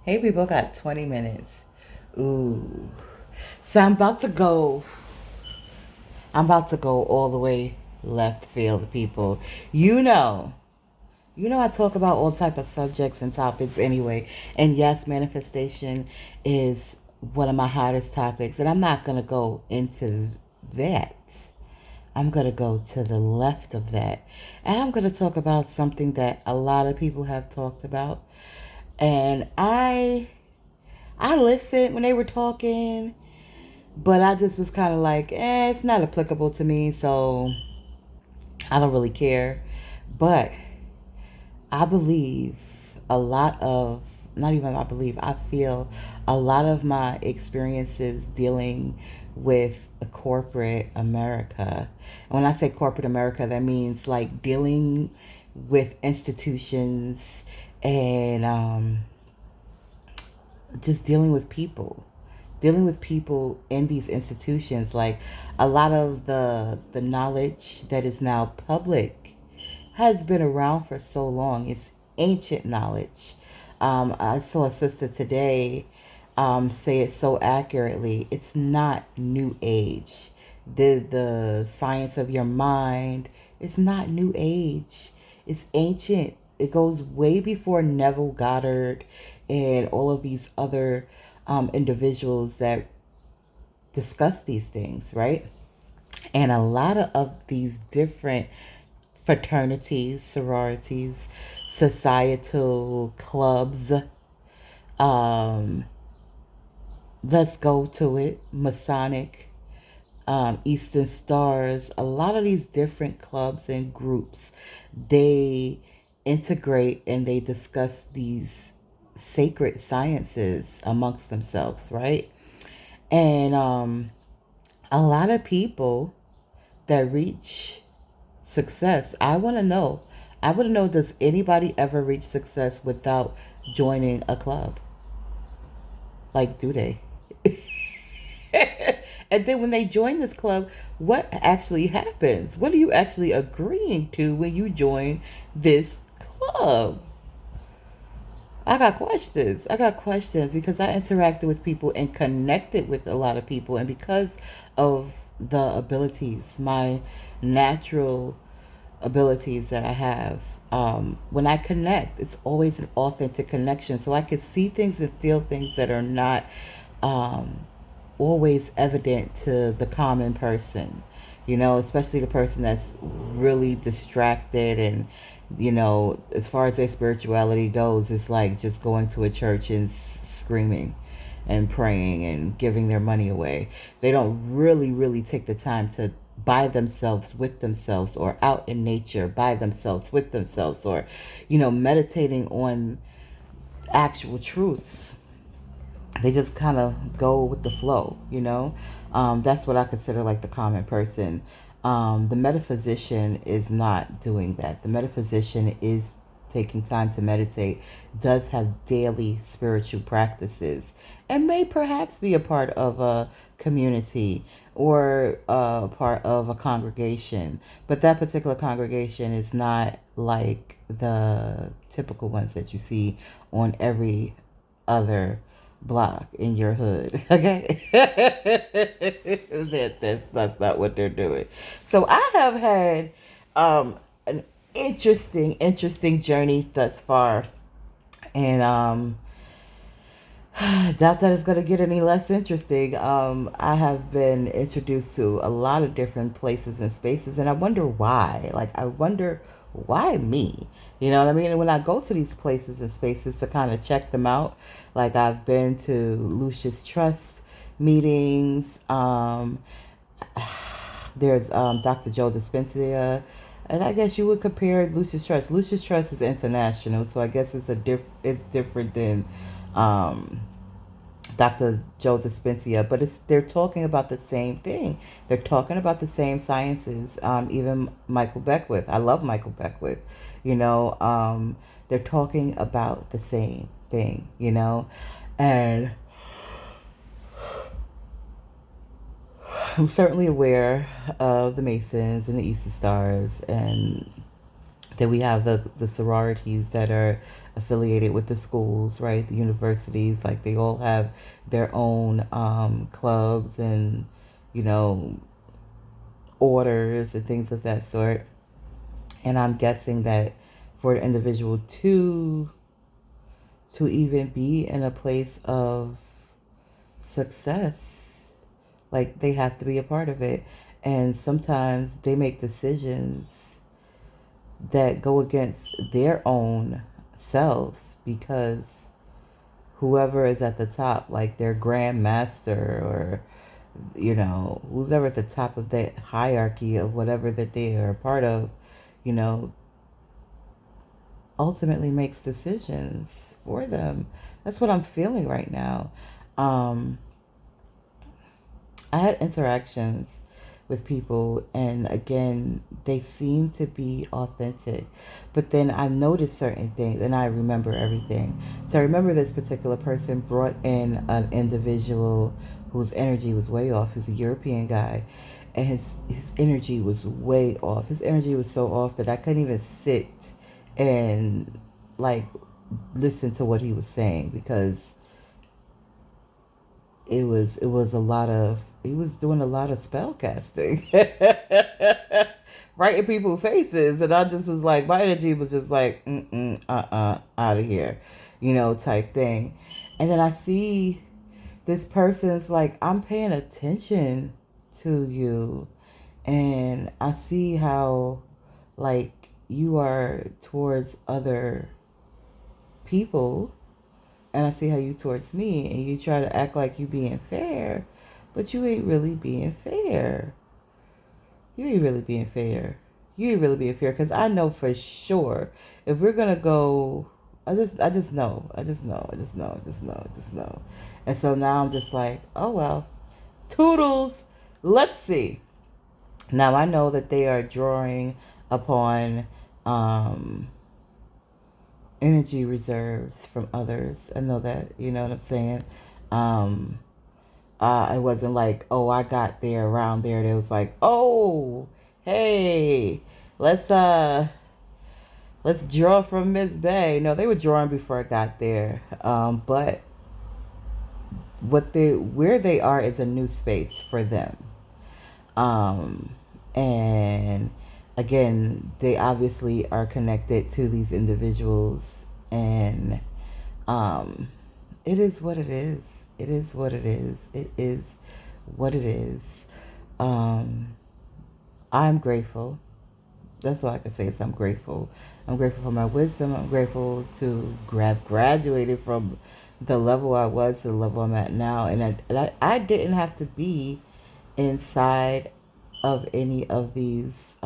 Hey, people got 20 minutes. Ooh. So I'm about to go all the way left field, people. You know, I talk about all type of subjects and topics anyway. And yes, manifestation is one of my hottest topics. And I'm not going to go into that. I'm going to go to the left of that. And I'm going to talk about something that a lot of people have talked about. And I listened when they were talking, but I just was kind of like, it's not applicable to me, so I don't really care. But I believe a lot of, not even I believe, I feel a lot of my experiences dealing with corporate America. And when I say corporate America, that means like dealing with institutions and just dealing with people in these institutions. Like a lot of the knowledge that is now public has been around for so long. It's ancient knowledge. I saw a sister today say it so accurately. It's not new age. The science of your mind, it's not new age. It's ancient. It goes way before Neville Goddard and all of these other individuals that discuss these things, right? And a lot of these different fraternities, sororities, societal clubs, um, let's go to it, Masonic, Eastern Stars, a lot of these different clubs and groups, they integrate and they discuss these sacred sciences amongst themselves, right? And a lot of people that reach success, I want to know, does anybody ever reach success without joining a club? Like, do they? And then when they join this club, what actually happens? What are you actually agreeing to when you join this club? I got questions because I interacted with people and connected with a lot of people. And because of the abilities, my natural abilities that I have, when I connect, it's always an authentic connection. So I can see things and feel things that are not um, always evident to the common person, especially the person that's really distracted and, as far as their spirituality goes, it's like just going to a church and screaming and praying and giving their money away. They don't really, really take the time to by themselves with themselves or out in nature by themselves with themselves or, meditating on actual truths. They just kind of go with the flow. That's what I consider like the common person. The metaphysician is not doing that. The metaphysician is taking time to meditate, does have daily spiritual practices, and may perhaps be a part of a community or a part of a congregation. But that particular congregation is not like the typical ones that you see on every other block in your hood. Okay. That's not what they're doing. So I have had an interesting journey thus far. And doubt that it's gonna get any less interesting. I have been introduced to a lot of different places and spaces, and I wonder why. Like, I wonder why me. You know what I mean? And when I go to these places and spaces to kind of check them out, like I've been to Lucius Trust meetings. There's Dr. Joe Dispenza, and I guess you would compare Lucius Trust. Lucius Trust is international, so I guess it's different than um, Dr. Joe Dispenza, but they're talking about the same thing. They're talking about the same sciences. Even Michael Beckwith. I love Michael Beckwith. They're talking about the same thing. And I'm certainly aware of the Masons and the Eastern Stars and Then we have the sororities that are affiliated with the schools, right? The universities, like they all have their own clubs and, you know, orders and things of that sort. And I'm guessing that for an individual to even be in a place of success, like they have to be a part of it. And sometimes they make decisions that go against their own selves because whoever is at the top, like their grand master or, you know, who's ever at the top of that hierarchy of whatever that they are a part of, you know, ultimately makes decisions for them. That's what I'm feeling right now. Um, I had interactions with people, and again, they seem to be authentic. But then I noticed certain things, and I remember everything. So I remember this particular person brought in an individual whose energy was way off. He was a European guy, and his energy was way off. His energy was so off that I couldn't even sit and like listen to what he was saying because it was a lot of he was doing a lot of spell casting right in people's faces, and I just was like, my energy was just like out of here, you know, type thing. And then I see this person's like, I'm paying attention to you, and I see how like you are towards other people, and I see how you towards me, and you try to act like you being fair, but you ain't really being fair. You ain't really being fair. You ain't really being fair, because I know for sure if we're gonna go, I just know, I just know. And so now I'm just like, oh well, toodles. Let's see. Now I know that they are drawing upon um energy reserves from others. I know that, you know what I'm saying? Um, it wasn't like, oh, I got there around there. It was like, oh, hey, let's let's draw from Miss Bay. No, they were drawing before I got there. But where they are is a new space for them. Um, and again, they obviously are connected to these individuals, and um, it is what it is. It is what it is. It is what it is. Um, I'm grateful. That's all I can say is I'm grateful. I'm grateful for my wisdom. I'm grateful to have graduated from the level I was to the level I'm at now. And I didn't have to be inside of any of these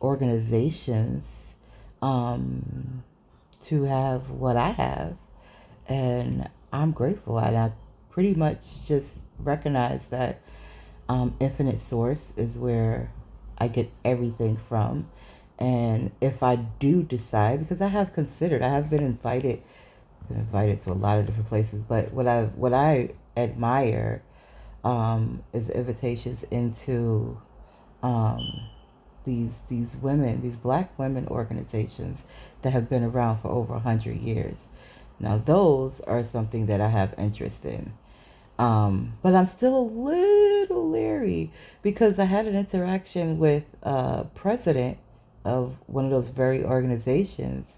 organizations to have what I have. And I'm grateful. And I pretty much just recognize that infinite source is where I get everything from. And if I do decide, because I have considered, I have been invited to a lot of different places, but what I admire is invitations into um, these women, these black women organizations that have been around for over 100 years. Now those are something that I have interest in. But I'm still a little leery because I had an interaction with a president of one of those very organizations,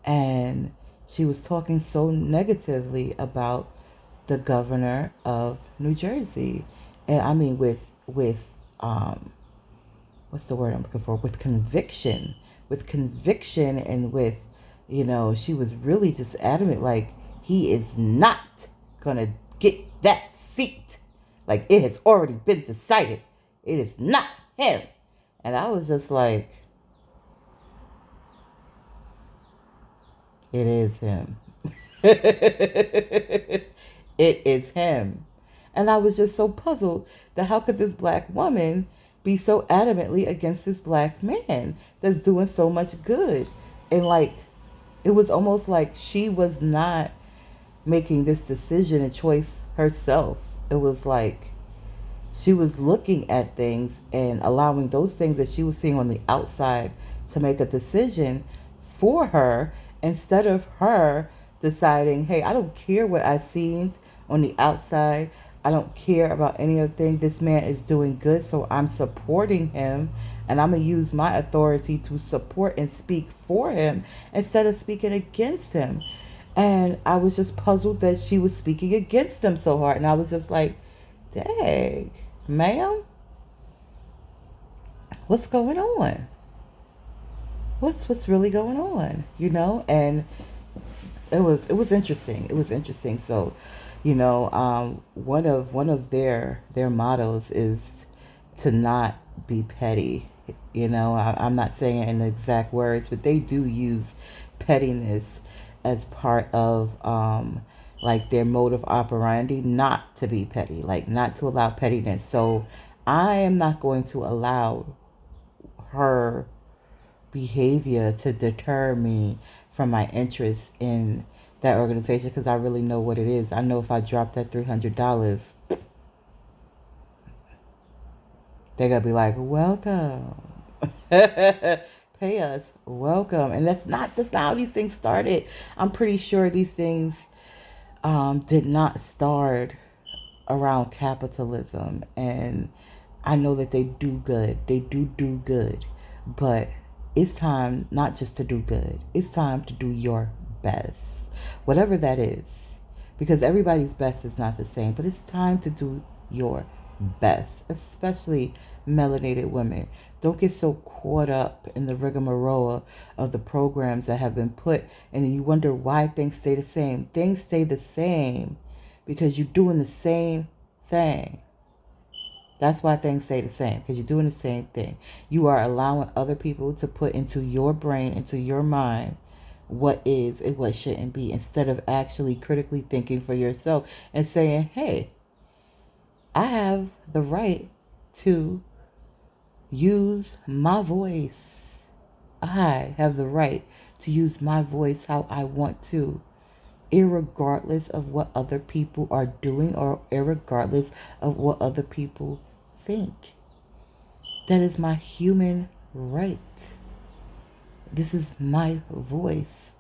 and she was talking so negatively about the governor of New Jersey, and I mean with um, what's the word I'm looking for? With conviction, and with, you know, she was really just adamant, like he is not gonna get that seat. Like it has already been decided. It is not him. And I was just like, it is him. It is him. And I was just so puzzled that how could this black woman be so adamantly against this black man that's doing so much good? And like, it was almost like she was not making this decision and choice herself. It was like she was looking at things and allowing those things that she was seeing on the outside to make a decision for her instead of her deciding, hey, I don't care what I seen on the outside. I don't care about any other thing. This man is doing good, so I'm supporting him. And I'm going to use my authority to support and speak for him instead of speaking against him. And I was just puzzled that she was speaking against him so hard. And I was just like, dang, ma'am, what's going on? What's really going on? And it was interesting. It was interesting. So, one of their mottos is to not be petty. I'm not saying it in the exact words, but they do use pettiness as part of like their mode of operandi, not to be petty, like not to allow pettiness. So I am not going to allow her behavior to deter me from my interest in that organization, because I really know what it is. I know if I drop that $300, they're going to be like, welcome. Pay us, welcome. And that's not how these things started. I'm pretty sure these things did not start around capitalism. And I know that they do good. They do good. But it's time not just to do good. It's time to do your best. Whatever that is. Because everybody's best is not the same. But it's time to do your best. Especially melanated women. Don't get so caught up in the rigmarole of the programs that have been put, and you wonder why things stay the same. Things stay the same because you're doing the same thing. That's why things stay the same, because you're doing the same thing. You are allowing other people to put into your brain, into your mind, what is and what shouldn't be, instead of actually critically thinking for yourself and saying, hey, I have the right to use my voice. I have the right to use my voice how I want to, irregardless of what other people are doing or irregardless of what other people think. That is my human right. This is my voice.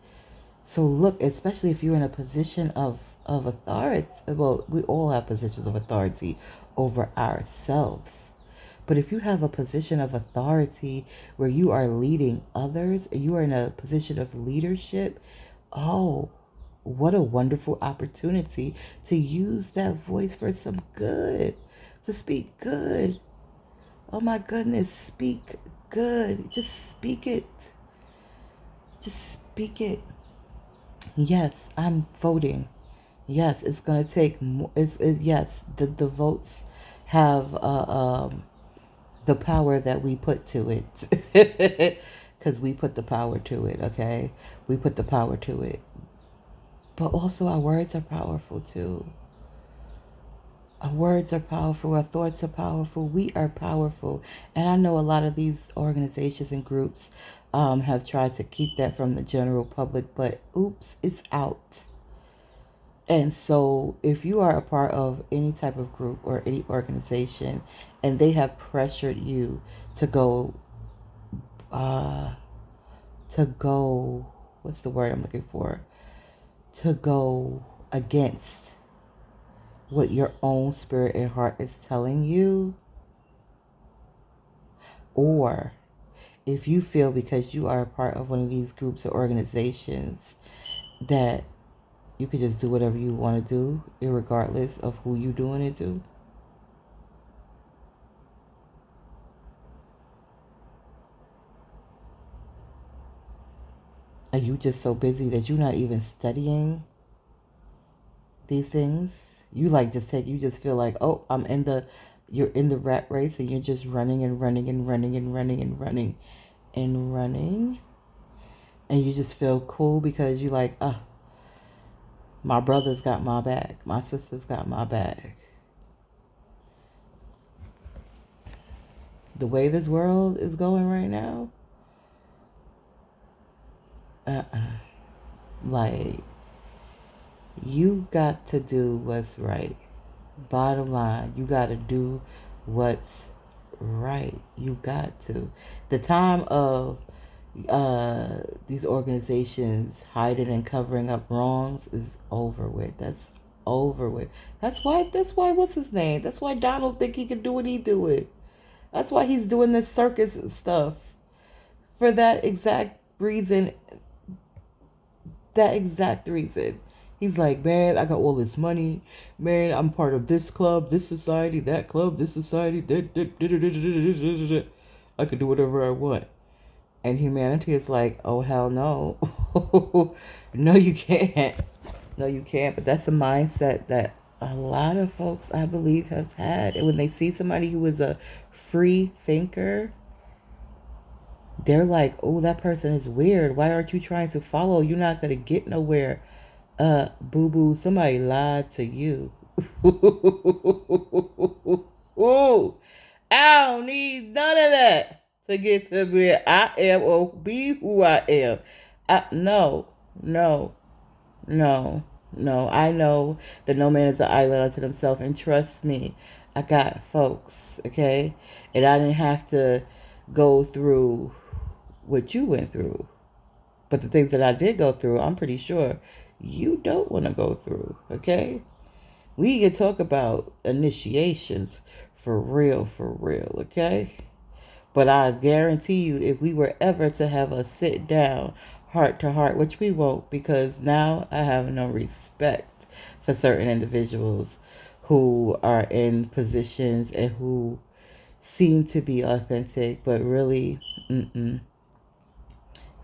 So look, especially if you're in a position of authority, well, we all have positions of authority over ourselves. But if you have a position of authority where you are leading others, you are in a position of leadership, oh, what a wonderful opportunity to use that voice for some good, to speak good. Oh my goodness, speak good. Just speak it. Just speak it. Yes, I'm voting. Yes, it's going to take more. Yes, the votes have the power that we put to it. Because we put the power to it, okay? We put the power to it. But also our words are powerful too. Our words are powerful. Our thoughts are powerful. We are powerful. And I know a lot of these organizations and groups have tried to keep that from the general public, but oops, it's out. And so if you are a part of any type of group or any organization and they have pressured you to go, what's the word I'm looking for? To go against what your own spirit and heart is telling you, or if you feel because you are a part of one of these groups or organizations that you could just do whatever you want to do, irregardless of who you're doing it to. Are you just so busy that you're not even studying these things? You just feel like, oh, you're in the rat race and you're just running and running and running and running and running and running. And you just feel cool because you're like, my brother's got my back. My sister's got my back. The way this world is going right now, like, you got to do what's right. Bottom line, you got to do what's right. You got to. The time of these organizations hiding and covering up wrongs is over with. That's over with. That's why what's his name? That's why Donald think he can do what he do it. That's why he's doing this circus stuff. For that exact reason. That exact reason. He's like, man, I got all this money. Man, I'm part of this club, this society, that club, this society. I can do whatever I want. And humanity is like, oh, hell no. No, you can't. No, you can't. But that's a mindset that a lot of folks, I believe, has had. And when they see somebody who is a free thinker, they're like, oh, that person is weird. Why aren't you trying to follow? You're not going to get nowhere. Boo boo, somebody lied to you. Ooh, I don't need none of that to get to where I am or be who I am. No, no, no, no. I know that no man is an island unto himself, and trust me, I got folks, okay? And I didn't have to go through what you went through. But the things that I did go through, I'm pretty sure you don't want to go through, okay? We can talk about initiations for real, okay? But I guarantee you, if we were ever to have a sit down, heart to heart, which we won't, because now I have no respect for certain individuals who are in positions and who seem to be authentic, but really,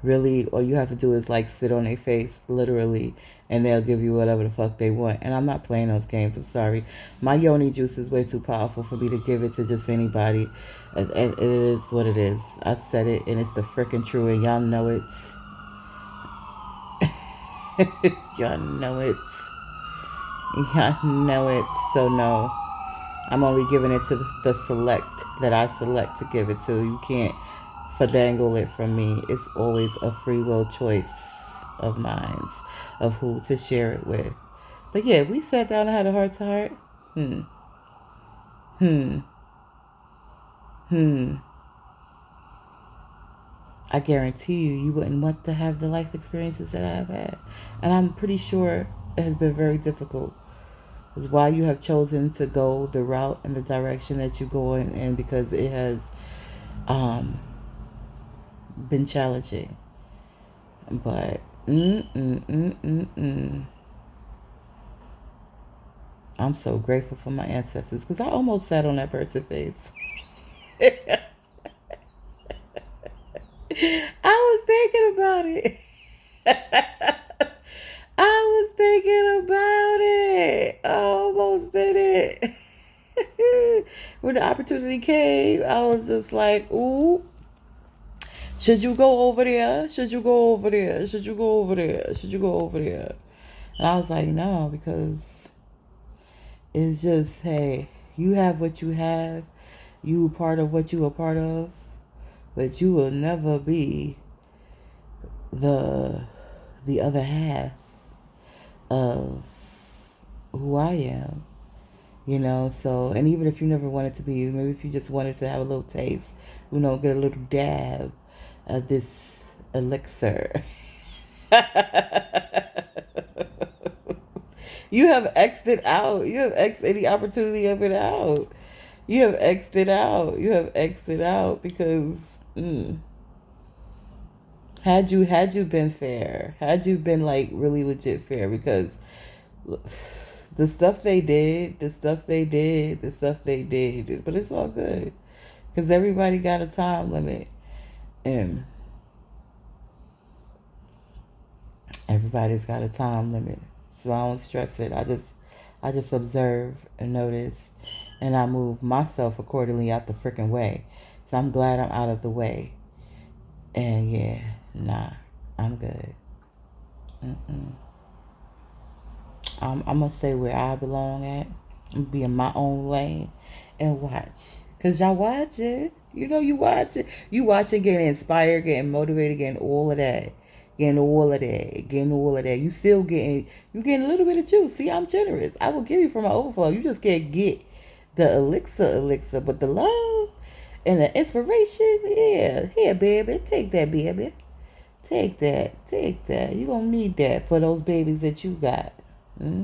really, all you have to do is like sit on their face, literally, and they'll give you whatever the fuck they want. And I'm not playing those games. I'm sorry. My yoni juice is way too powerful for me to give it to just anybody. It is what it is. I said it, and it's the freaking truth, and y'all know it. Y'all know it. Y'all know it. So no, I'm only giving it to the select that I select to give it to. You can't dangle it from me. It's always a free will choice of mine of who to share it with. But yeah, we sat down and had a heart to heart. Hmm. I guarantee you wouldn't want to have the life experiences that I've had. And I'm pretty sure it has been very difficult. It's why you have chosen to go the route and the direction that you're going in, because it has been challenging. But I'm so grateful for my ancestors, because I almost sat on that person's face. I was thinking about it. I was thinking about it. I almost did it. When the opportunity came, I was just like, ooh. Should you go over there? Should you go over there? Should you go over there? Should you go over there? And I was like, no, because it's just, hey, you have what you have. You part of what you are part of. But you will never be the other half of who I am. You know, so, and even if you never wanted to be, maybe if you just wanted to have a little taste, get a little dab of this elixir. You have exited out. You have exited any opportunity of it out. You have exited out. You have exited out because had you been fair, had you been like really legit fair, because the stuff they did, but it's all good because everybody got a time limit. And everybody's got a time limit, so I don't stress it. I just observe and notice, and I move myself accordingly out the freaking way. So I'm glad I'm out of the way. And yeah, nah, I'm good. I'm gonna stay where I belong at. I'm gonna be in my own lane and watch. Cause y'all watch it. You watch it. You watch it, getting inspired, getting motivated, getting all of that. Getting all of that. You getting a little bit of juice. See, I'm generous. I will give you from my overflow. You just can't get the elixir. But the love and the inspiration, yeah, here, baby. Take that, baby. Take that. Take that. You're going to need that for those babies that you got.